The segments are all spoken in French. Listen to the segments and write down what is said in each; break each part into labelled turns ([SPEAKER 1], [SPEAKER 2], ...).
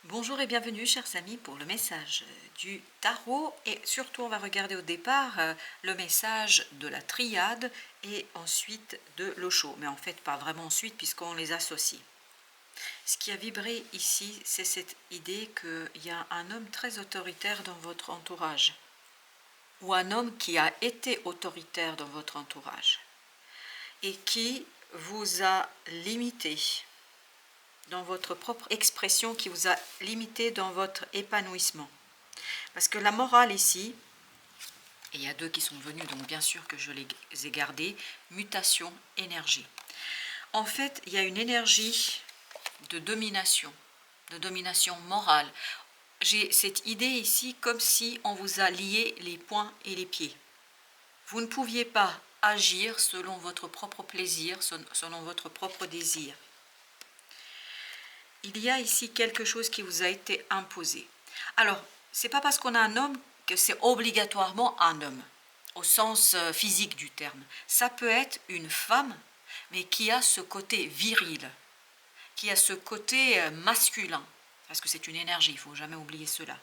[SPEAKER 1] Bonjour et bienvenue chers amis pour le message du tarot et surtout on va regarder au départ le message de la triade et ensuite de l'Osho, mais en fait pas vraiment ensuite puisqu'on les associe. Ce qui a vibré ici, c'est cette idée qu'il y a un homme très autoritaire dans votre entourage ou un homme qui a été autoritaire dans votre entourage et qui vous a limité dans votre propre expression, qui vous a limité dans votre épanouissement. Parce que la morale ici, et il y a deux qui sont venus, donc bien sûr que je les ai gardés, mutation, énergie. En fait, il y a une énergie de domination morale. J'ai cette idée ici comme si on vous a lié les poings et les pieds. Vous ne pouviez pas agir selon votre propre plaisir, selon votre propre désir. Il y a ici quelque chose qui vous a été imposé. Alors, c'est pas parce qu'on a un homme que c'est obligatoirement un homme, au sens physique du terme. Ça peut être une femme, mais qui a ce côté viril, qui a ce côté masculin, parce que c'est une énergie, il ne faut jamais oublier cela.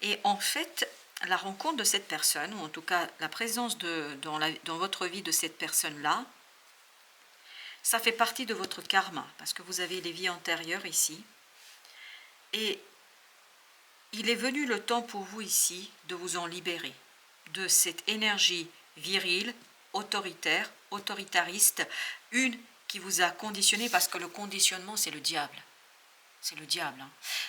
[SPEAKER 1] Et en fait, la rencontre de cette personne, ou en tout cas la présence dans votre vie de cette personne-là, ça fait partie de votre karma, parce que vous avez les vies antérieures ici. Et il est venu le temps pour vous ici de vous en libérer, de cette énergie virile, autoritaire, autoritariste, une qui vous a conditionné, parce que le conditionnement c'est le diable. C'est le diable.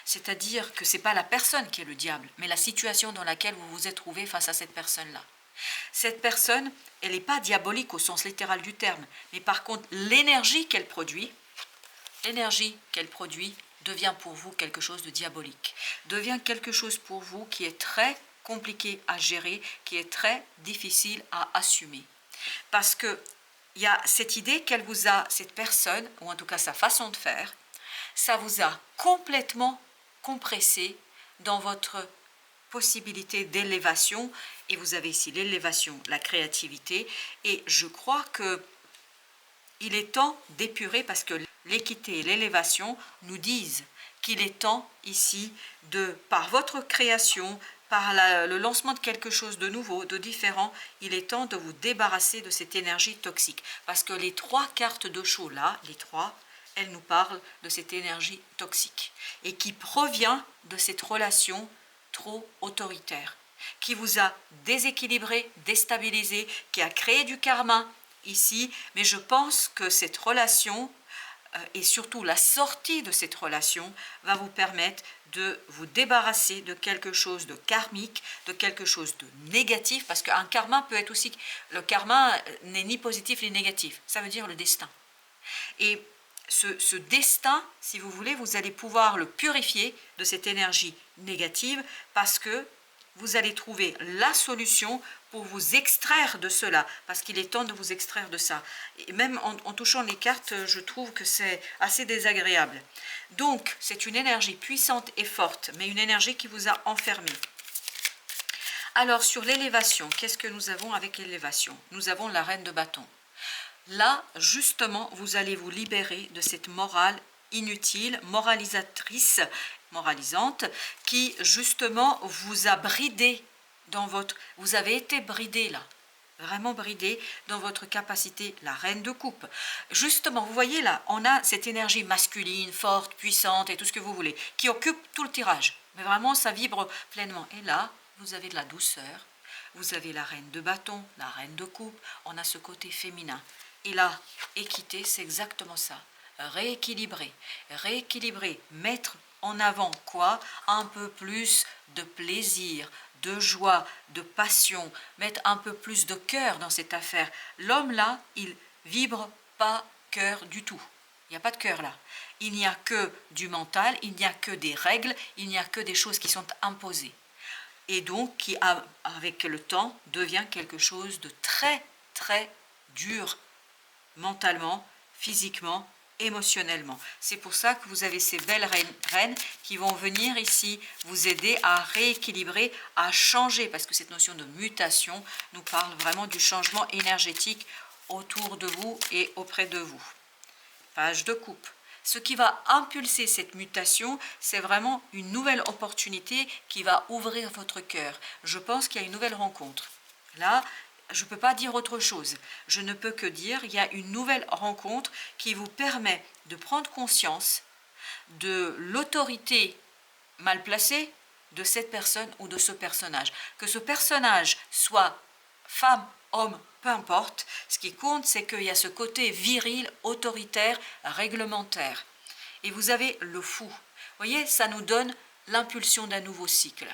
[SPEAKER 1] C'est-à-dire que ce n'est pas la personne qui est le diable, mais la situation dans laquelle vous vous êtes trouvé face à cette personne-là. Cette personne, elle n'est pas diabolique au sens littéral du terme, mais par contre, l'énergie qu'elle produit devient pour vous quelque chose de diabolique, devient quelque chose pour vous qui est très compliqué à gérer, qui est très difficile à assumer. Parce que il y a cette idée qu'elle vous a, cette personne, ou en tout cas sa façon de faire, ça vous a complètement compressé dans votre possibilité d'élévation, et vous avez ici l'élévation, la créativité, et je crois que il est temps d'épurer, parce que l'équité et l'élévation nous disent qu'il est temps ici par votre création, par le lancement de quelque chose de nouveau, de différent, il est temps de vous débarrasser de cette énergie toxique. Parce que les trois cartes d'Osho là, les trois, elles nous parlent de cette énergie toxique et qui provient de cette relation trop autoritaire, qui vous a déséquilibré, déstabilisé, qui a créé du karma ici, mais je pense que cette relation et surtout la sortie de cette relation va vous permettre de vous débarrasser de quelque chose de karmique, de quelque chose de négatif, parce qu'un karma peut être aussi, le karma n'est ni positif ni négatif, ça veut dire le destin. Et ce destin, si vous voulez, vous allez pouvoir le purifier de cette énergie négative, parce que vous allez trouver la solution pour vous extraire de cela, parce qu'il est temps de vous extraire de ça. Et même en touchant les cartes, je trouve que c'est assez désagréable. Donc, c'est une énergie puissante et forte, mais une énergie qui vous a enfermé. Alors, sur l'élévation, qu'est-ce que nous avons avec l'élévation? Nous avons la reine de bâton. Là, justement, vous allez vous libérer de cette morale inutile, moralisatrice, moralisante, qui justement vous a bridé dans votre... Vous avez été bridé là, vraiment bridé dans votre capacité, la reine de coupe. Justement, vous voyez là, on a cette énergie masculine, forte, puissante et tout ce que vous voulez, qui occupe tout le tirage. Mais vraiment, ça vibre pleinement. Et là, vous avez de la douceur, vous avez la reine de bâton, la reine de coupe, on a ce côté féminin. Et là, équité, c'est exactement ça. Rééquilibrer, mettre en avant quoi? Un peu plus de plaisir, de joie, de passion, mettre un peu plus de cœur dans cette affaire. L'homme là, il vibre pas cœur du tout. Il n'y a pas de cœur là. Il n'y a que du mental, il n'y a que des règles, il n'y a que des choses qui sont imposées. Et donc qui, avec le temps, devient quelque chose de très, très dur, mentalement, physiquement, émotionnellement. C'est pour ça que vous avez ces belles reines qui vont venir ici vous aider à rééquilibrer, à changer, parce que cette notion de mutation nous parle vraiment du changement énergétique autour de vous et auprès de vous. Page de coupe. Ce qui va impulser cette mutation, c'est vraiment une nouvelle opportunité qui va ouvrir votre cœur. Je pense qu'il y a une nouvelle rencontre. Là, je ne peux pas dire autre chose. Je ne peux que dire qu'il y a une nouvelle rencontre qui vous permet de prendre conscience de l'autorité mal placée de cette personne ou de ce personnage. Que ce personnage soit femme, homme, peu importe, ce qui compte, c'est qu'il y a ce côté viril, autoritaire, réglementaire. Et vous avez le fou. Vous voyez, ça nous donne l'impulsion d'un nouveau cycle.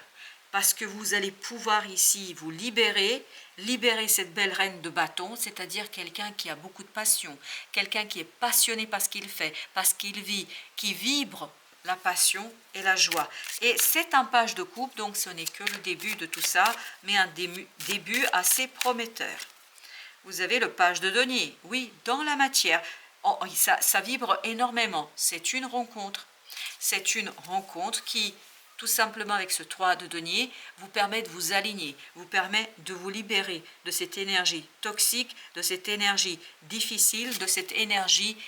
[SPEAKER 1] Parce que vous allez pouvoir ici vous libérer cette belle reine de bâton, c'est-à-dire quelqu'un qui a beaucoup de passion, quelqu'un qui est passionné par ce qu'il fait, parce qu'il vit, qui vibre la passion et la joie. Et c'est un page de coupe, donc ce n'est que le début de tout ça, mais un début assez prometteur. Vous avez le page de denier, oui, dans la matière. Oh, ça vibre énormément, c'est une rencontre. C'est une rencontre qui, tout simplement avec ce 3 de denier, vous permet de vous aligner, vous permet de vous libérer de cette énergie toxique, de cette énergie difficile, de cette énergie,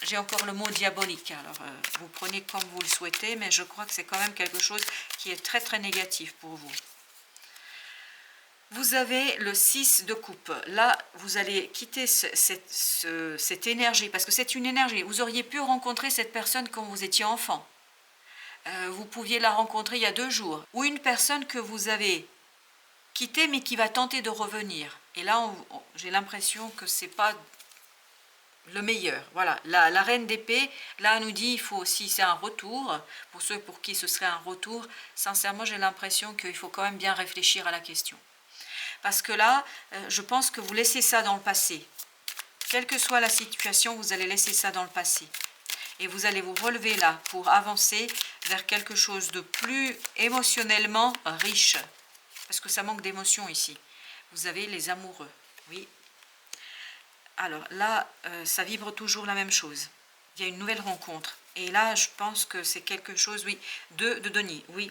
[SPEAKER 1] j'ai encore le mot diabolique, alors vous prenez comme vous le souhaitez, mais je crois que c'est quand même quelque chose qui est très très négatif pour vous. Vous avez le 6 de coupe. Là, vous allez quitter cette énergie, parce que c'est une énergie. Vous auriez pu rencontrer cette personne quand vous étiez enfant. Vous pouviez la rencontrer il y a 2 jours. Ou une personne que vous avez quittée, mais qui va tenter de revenir. Et là, j'ai l'impression que ce n'est pas le meilleur. Voilà, la reine d'épée, là, nous dit, il faut aussi, c'est un retour. Pour ceux pour qui ce serait un retour, sincèrement, j'ai l'impression qu'il faut quand même bien réfléchir à la question. Parce que là, je pense que vous laissez ça dans le passé. Quelle que soit la situation, vous allez laisser ça dans le passé. Et vous allez vous relever là pour avancer vers quelque chose de plus émotionnellement riche. Parce que ça manque d'émotion ici. Vous avez les amoureux, oui. Alors là, ça vibre toujours la même chose. Il y a une nouvelle rencontre. Et là, je pense que c'est quelque chose, oui, de denier, oui.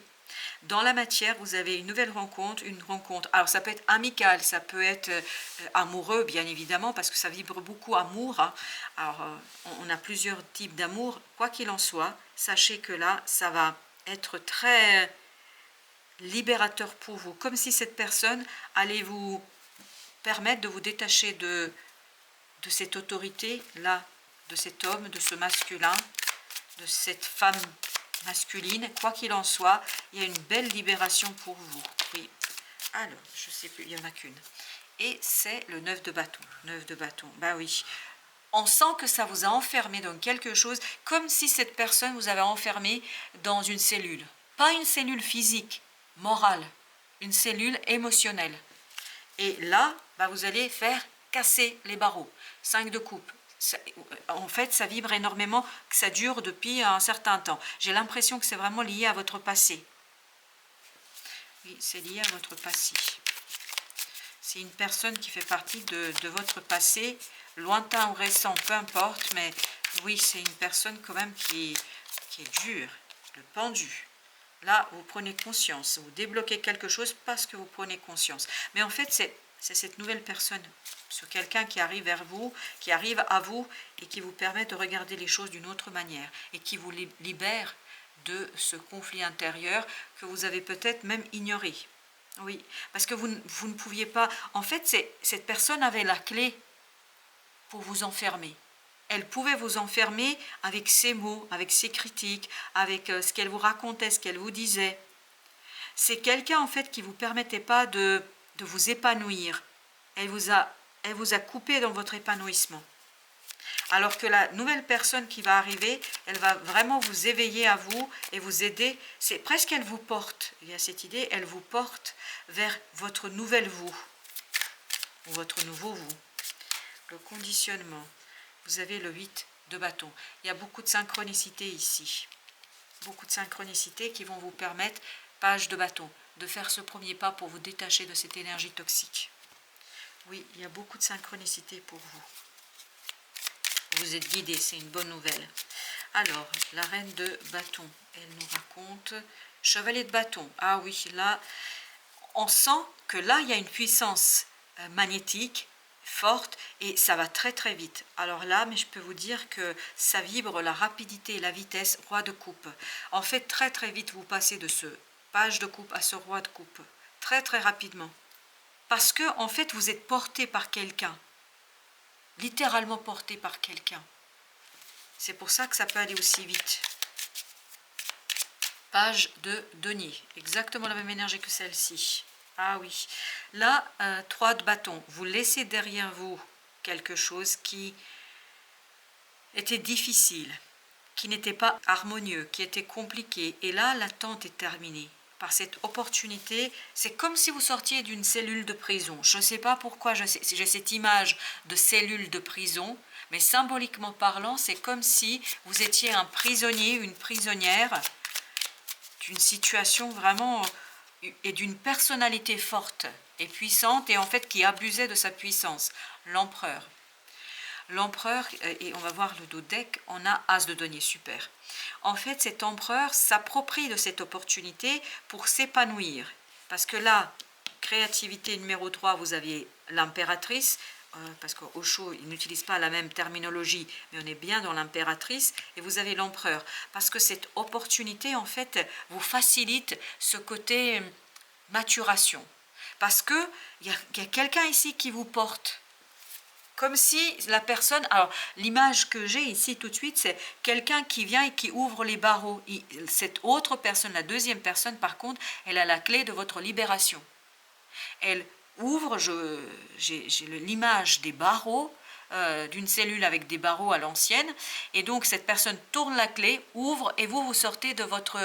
[SPEAKER 1] Dans la matière, vous avez une nouvelle rencontre, une rencontre. Alors, ça peut être amical, ça peut être amoureux, bien évidemment, parce que ça vibre beaucoup amour. Hein. Alors, on a plusieurs types d'amour. Quoi qu'il en soit, sachez que là, ça va être très libérateur pour vous. Comme si cette personne allait vous permettre de vous détacher de cette autorité-là, de cet homme, de ce masculin, de cette femme masculine, quoi qu'il en soit, il y a une belle libération pour vous. Oui. Alors, je ne sais plus, il n'y en a qu'une. Et c'est le 9 de bâton. 9 de bâton, bah oui. On sent que ça vous a enfermé dans quelque chose, comme si cette personne vous avait enfermé dans une cellule. Pas une cellule physique, morale, une cellule émotionnelle. Et là, bah, vous allez faire casser les barreaux. 5 de coupe. En fait, ça vibre énormément, que ça dure depuis un certain temps. J'ai l'impression que c'est vraiment lié à votre passé. Oui, c'est lié à votre passé. C'est une personne qui fait partie de votre passé, lointain ou récent, peu importe, mais oui, c'est une personne quand même qui est dure, le pendu. Là, vous prenez conscience, vous débloquez quelque chose parce que vous prenez conscience. Mais en fait, c'est cette nouvelle personne, c'est quelqu'un qui arrive vers vous, qui arrive à vous et qui vous permet de regarder les choses d'une autre manière et qui vous libère de ce conflit intérieur que vous avez peut-être même ignoré. Oui, parce que vous ne pouviez pas... En fait, cette personne avait la clé pour vous enfermer. Elle pouvait vous enfermer avec ses mots, avec ses critiques, avec ce qu'elle vous racontait, ce qu'elle vous disait. C'est quelqu'un en fait qui ne vous permettait pas de vous épanouir. Elle vous a coupé dans votre épanouissement. Alors que la nouvelle personne qui va arriver, elle va vraiment vous éveiller à vous et vous aider. C'est presque elle vous porte, il y a cette idée, elle vous porte vers votre nouvelle vous, ou votre nouveau vous. Le conditionnement, vous avez le 8 de bâton. Il y a beaucoup de synchronicité ici. Beaucoup de synchronicité qui vont vous permettre, page de bâton, de faire ce premier pas pour vous détacher de cette énergie toxique. Oui, il y a beaucoup de synchronicité pour vous. Vous êtes guidé, c'est une bonne nouvelle. Alors, la reine de bâton, elle nous raconte chevalier de bâton. Ah oui, là, on sent que là, il y a une puissance magnétique, forte et ça va très très vite. Alors là, mais je peux vous dire que ça vibre la rapidité et la vitesse, roi de coupe. En fait, très très vite, vous passez de ce page de coupe à ce roi de coupe, très très rapidement. Parce que en fait, vous êtes porté par quelqu'un, littéralement porté par quelqu'un. C'est pour ça que ça peut aller aussi vite. Page de denier, exactement la même énergie que celle-ci. Ah oui, là, 3 de bâton, vous laissez derrière vous quelque chose qui était difficile, qui n'était pas harmonieux, qui était compliqué. Et là, l'attente est terminée. Par cette opportunité, c'est comme si vous sortiez d'une cellule de prison. Je ne sais pas pourquoi j'ai cette image de cellule de prison, mais symboliquement parlant, c'est comme si vous étiez un prisonnier, une prisonnière, d'une situation vraiment et d'une personnalité forte et puissante et en fait qui abusait de sa puissance. L'empereur. L'empereur, et on va voir le dodeck, on a as de denier, super. En fait, cet empereur s'approprie de cette opportunité pour s'épanouir. Parce que là, créativité numéro 3, vous aviez l'impératrice, parce qu'au Osho, ils n'utilisent pas la même terminologie, mais on est bien dans l'impératrice, et vous avez l'empereur. Parce que cette opportunité, en fait, vous facilite ce côté maturation. Parce qu'il y a quelqu'un ici qui vous porte. Comme si la personne, alors l'image que j'ai ici tout de suite, c'est quelqu'un qui vient et qui ouvre les barreaux. Cette autre personne, la deuxième personne par contre, elle a la clé de votre libération. Elle ouvre, j'ai l'image des barreaux, d'une cellule avec des barreaux à l'ancienne, et donc cette personne tourne la clé, ouvre, et vous sortez de votre...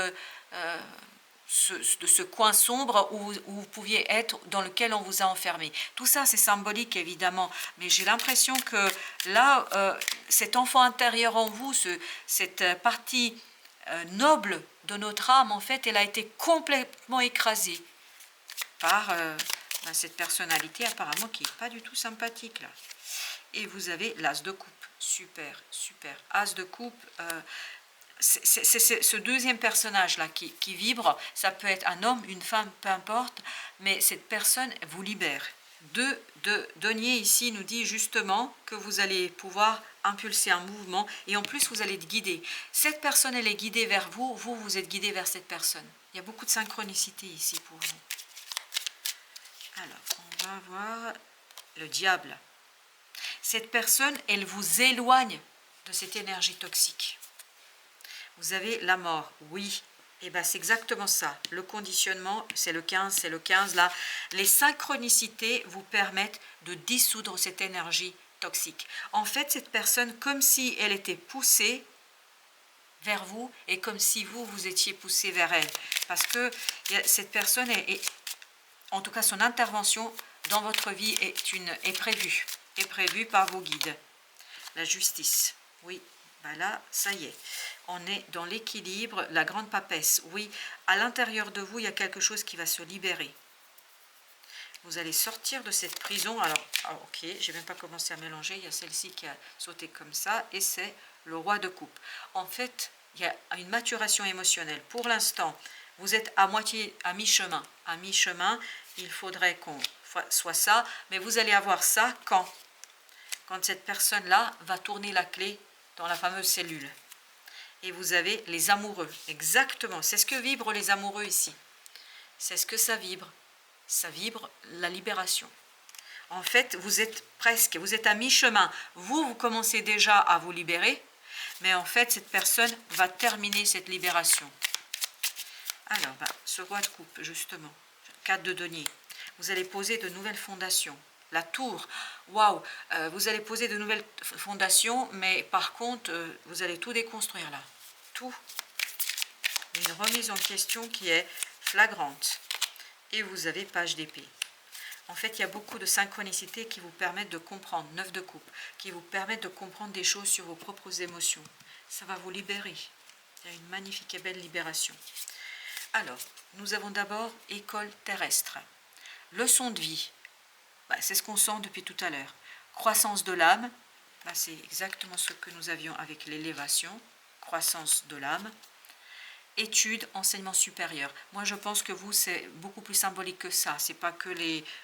[SPEAKER 1] de ce coin sombre où vous pouviez être, dans lequel on vous a enfermé. Tout ça, c'est symbolique, évidemment, mais j'ai l'impression que là, cet enfant intérieur en vous, cette partie noble de notre âme, en fait, elle a été complètement écrasée par cette personnalité, apparemment, qui n'est pas du tout sympathique, là. Et vous avez l'as de coupe. Super, super. As de coupe... c'est ce deuxième personnage-là qui vibre, ça peut être un homme, une femme, peu importe, mais cette personne vous libère. De denier ici nous dit justement que vous allez pouvoir impulser un mouvement et en plus vous allez être guidé. Cette personne, elle est guidée vers vous, vous êtes guidé vers cette personne. Il y a beaucoup de synchronicité ici pour vous. Alors, on va voir le diable. Cette personne, elle vous éloigne de cette énergie toxique. Vous avez la mort, oui, et bien c'est exactement ça. Le conditionnement, c'est le 15, c'est le 15 là. Les synchronicités vous permettent de dissoudre cette énergie toxique. En fait, cette personne, comme si elle était poussée vers vous et comme si vous étiez poussé vers elle. Parce que cette personne, en tout cas son intervention dans votre vie est prévue par vos guides. La justice, oui. Ben là, ça y est, on est dans l'équilibre, la grande papesse. Oui, à l'intérieur de vous, il y a quelque chose qui va se libérer. Vous allez sortir de cette prison. Alors, ok, je n'ai même pas commencé à mélanger. Il y a celle-ci qui a sauté comme ça, et c'est le roi de coupe. En fait, il y a une maturation émotionnelle. Pour l'instant, vous êtes à mi-chemin. À mi-chemin, il faudrait qu'on soit ça, mais vous allez avoir ça quand cette personne-là va tourner la clé dans la fameuse cellule. Et vous avez les amoureux, exactement. C'est ce que vibrent les amoureux ici. C'est ce que ça vibre. Ça vibre la libération. En fait, vous êtes à mi-chemin. Vous commencez déjà à vous libérer, mais en fait, cette personne va terminer cette libération. Alors, ce roi de coupe, justement, 4 de denier. Vous allez poser de nouvelles fondations. La tour, waouh, vous allez poser de nouvelles fondations, mais par contre, vous allez tout déconstruire là. Tout. Une remise en question qui est flagrante. Et vous avez page d'épée. En fait, il y a beaucoup de synchronicité qui vous permettent de comprendre, 9 de coupe, qui vous permettent de comprendre des choses sur vos propres émotions. Ça va vous libérer. Il y a une magnifique et belle libération. Alors, nous avons d'abord école terrestre. Leçon de vie. C'est ce qu'on sent depuis tout à l'heure. Croissance de l'âme, c'est exactement ce que nous avions avec l'élévation. Croissance de l'âme. études, enseignement supérieur. Moi, je pense que vous, c'est beaucoup plus symbolique que ça. C'est pas que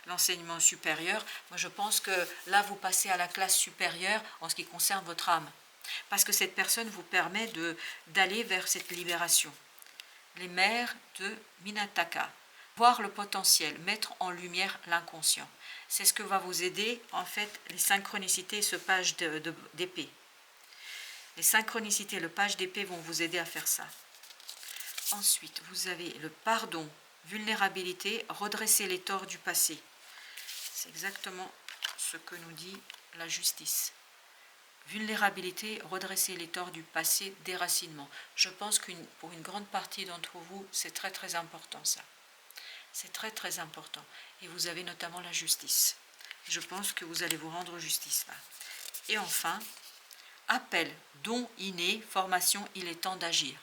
[SPEAKER 1] l'enseignement supérieur. Moi, je pense que là, vous passez à la classe supérieure en ce qui concerne votre âme. Parce que cette personne vous permet d'aller vers cette libération. Les mères de Minataka. Voir le potentiel, mettre en lumière l'inconscient. C'est ce que va vous aider, en fait, les synchronicités et ce page d'épée. Les synchronicités, le page d'épée vont vous aider à faire ça. Ensuite, vous avez le pardon, vulnérabilité, redresser les torts du passé. C'est exactement ce que nous dit la justice. Vulnérabilité, redresser les torts du passé, déracinement. Je pense que pour une grande partie d'entre vous, c'est très très important ça. C'est très très important. Et vous avez notamment la justice. Je pense que vous allez vous rendre justice là. Et enfin, appel, don inné, formation, il est temps d'agir.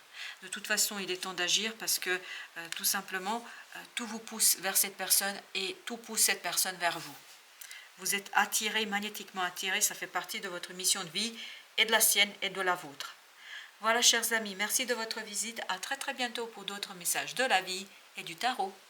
[SPEAKER 1] De toute façon, il est temps d'agir parce que tout simplement, tout vous pousse vers cette personne et tout pousse cette personne vers vous. Vous êtes attiré, magnétiquement attiré, ça fait partie de votre mission de vie et de la sienne et de la vôtre. Voilà, chers amis, merci de votre visite. À très très bientôt pour d'autres messages de la vie et du tarot.